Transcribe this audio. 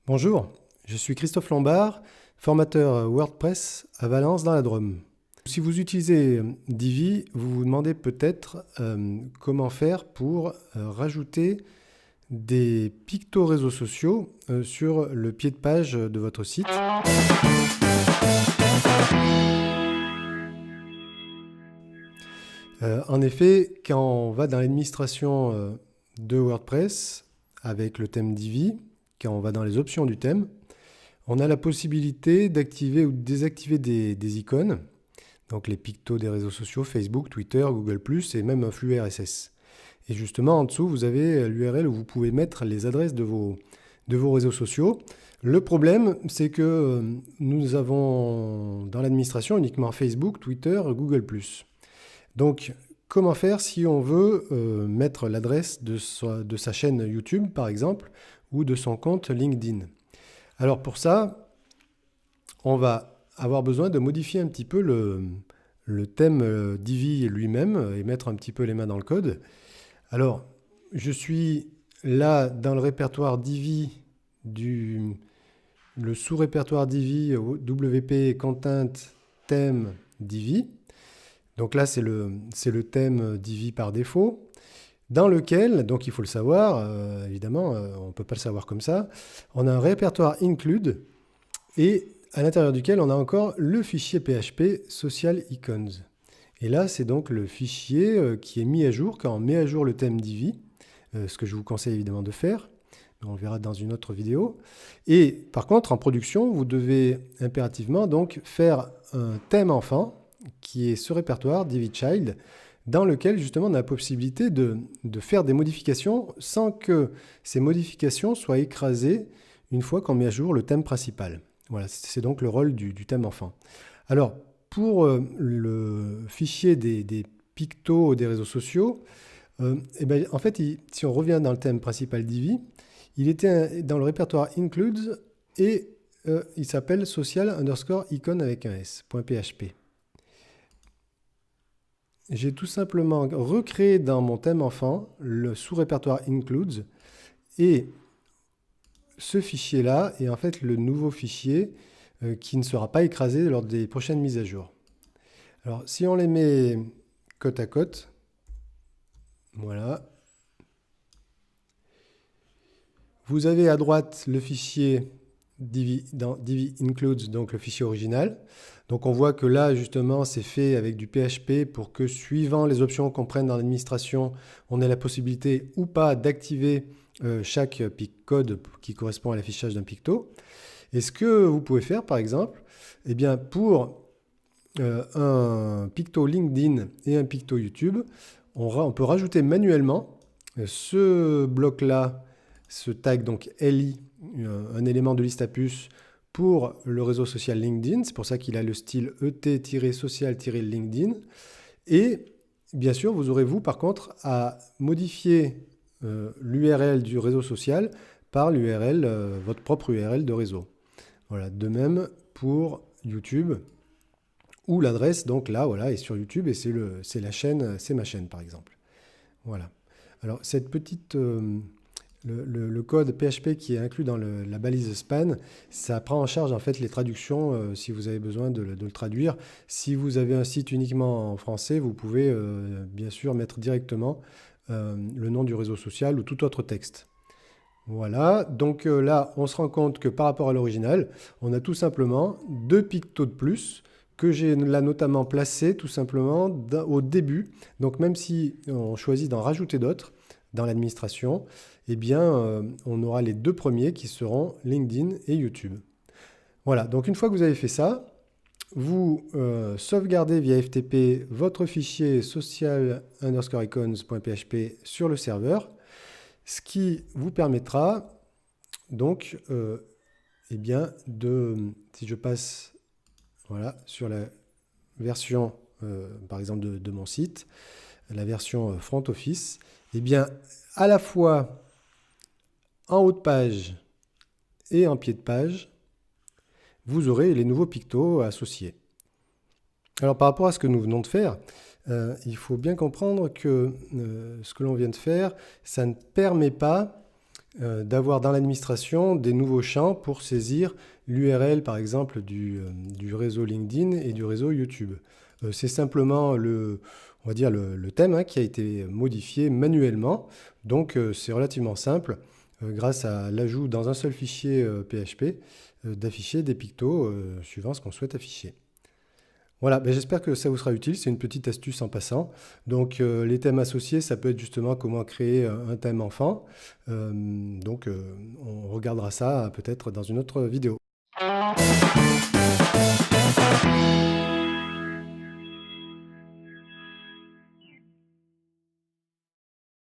Bonjour, je suis Christophe Lombard, formateur WordPress à Valence dans la Drôme. Si vous utilisez Divi, vous vous demandez peut-être comment faire pour rajouter des pictos réseaux sociaux sur le pied de page de votre site. En effet, quand on va dans l'administration de WordPress avec le thème Divi, quand on va dans les options du thème, on a la possibilité d'activer ou de désactiver des icônes, donc les pictos des réseaux sociaux, Facebook, Twitter, Google+, et même un flux RSS. Et justement, en dessous, vous avez l'URL où vous pouvez mettre les adresses de vos réseaux sociaux. Le problème, c'est que nous avons dans l'administration uniquement Facebook, Twitter, Google+. Donc, comment faire si on veut mettre l'adresse de sa chaîne YouTube, par exemple, ou de son compte LinkedIn? Alors pour ça, on va avoir besoin de modifier un petit peu le thème Divi lui-même et mettre un petit peu les mains dans le code. Alors, je suis là dans le répertoire Divi, le sous-répertoire Divi WP Content Thème Divi. Donc là, c'est le thème Divi par défaut, dans lequel, donc il faut le savoir, évidemment, on ne peut pas le savoir comme ça, on a un répertoire include, et à l'intérieur duquel on a encore le fichier PHP Social Icons. Et là, c'est donc le fichier qui est mis à jour quand on met à jour le thème Divi, ce que je vous conseille évidemment de faire. On le verra dans une autre vidéo. Et par contre, en production, vous devez impérativement donc faire un thème enfant, qui est ce répertoire Divi Child, dans lequel justement on a la possibilité de faire des modifications sans que ces modifications soient écrasées une fois qu'on met à jour le thème principal. Voilà, c'est donc le rôle du thème enfant. Alors, pour le fichier des pictos des réseaux sociaux, en fait, si on revient dans le thème principal Divi, il était dans le répertoire includes et il s'appelle social_icon avec un s.php. J'ai tout simplement recréé dans mon thème enfant le sous-répertoire includes et ce fichier-là est en fait le nouveau fichier qui ne sera pas écrasé lors des prochaines mises à jour. Alors, si on les met côte à côte, voilà. Vous avez à droite le fichier Divi includes, donc le fichier original. Donc on voit que là, justement, c'est fait avec du PHP pour que, suivant les options qu'on prenne dans l'administration, on ait la possibilité ou pas d'activer chaque code qui correspond à l'affichage d'un picto. Et ce que vous pouvez faire, par exemple, eh bien, pour un picto LinkedIn et un picto YouTube, on peut rajouter manuellement ce bloc-là, ce tag donc LI, un élément de liste à puces pour le réseau social LinkedIn. C'est pour ça qu'il a le style ET-social-LinkedIn. Et bien sûr, vous aurez vous par contre à modifier l'URL du réseau social par l'URL, votre propre URL de réseau. Voilà, de même pour YouTube, où l'adresse donc là voilà est sur YouTube et c'est la chaîne, c'est ma chaîne par exemple. Voilà. Alors cette petite le code PHP qui est inclus dans la balise span, ça prend en charge en fait les traductions si vous avez besoin de le traduire. Si vous avez un site uniquement en français, vous pouvez bien sûr mettre directement le nom du réseau social ou tout autre texte. Voilà, donc là on se rend compte que par rapport à l'original, on a tout simplement deux pictos de plus que j'ai là notamment placés tout simplement au début. Donc même si on choisit d'en rajouter d'autres dans l'administration, eh bien, on aura les deux premiers qui seront LinkedIn et YouTube. Voilà, donc une fois que vous avez fait ça, vous sauvegardez via FTP votre fichier social_icons.php sur le serveur, ce qui vous permettra donc, eh bien, si je passe voilà, sur la version, par exemple, de mon site, la version front office, eh bien, à la fois en haut de page et en pied de page, vous aurez les nouveaux pictos associés. Alors par rapport à ce que nous venons de faire, il faut bien comprendre que ce que l'on vient de faire, ça ne permet pas d'avoir dans l'administration des nouveaux champs pour saisir l'URL, par exemple, du réseau LinkedIn et du réseau YouTube. C'est simplement on va dire le thème hein, qui a été modifié manuellement. Donc, c'est relativement simple, grâce à l'ajout dans un seul fichier PHP, d'afficher des pictos suivant ce qu'on souhaite afficher. Voilà, ben j'espère que ça vous sera utile. C'est une petite astuce en passant. Donc, les thèmes associés, ça peut être justement comment créer un thème enfant. Donc, on regardera ça peut-être dans une autre vidéo.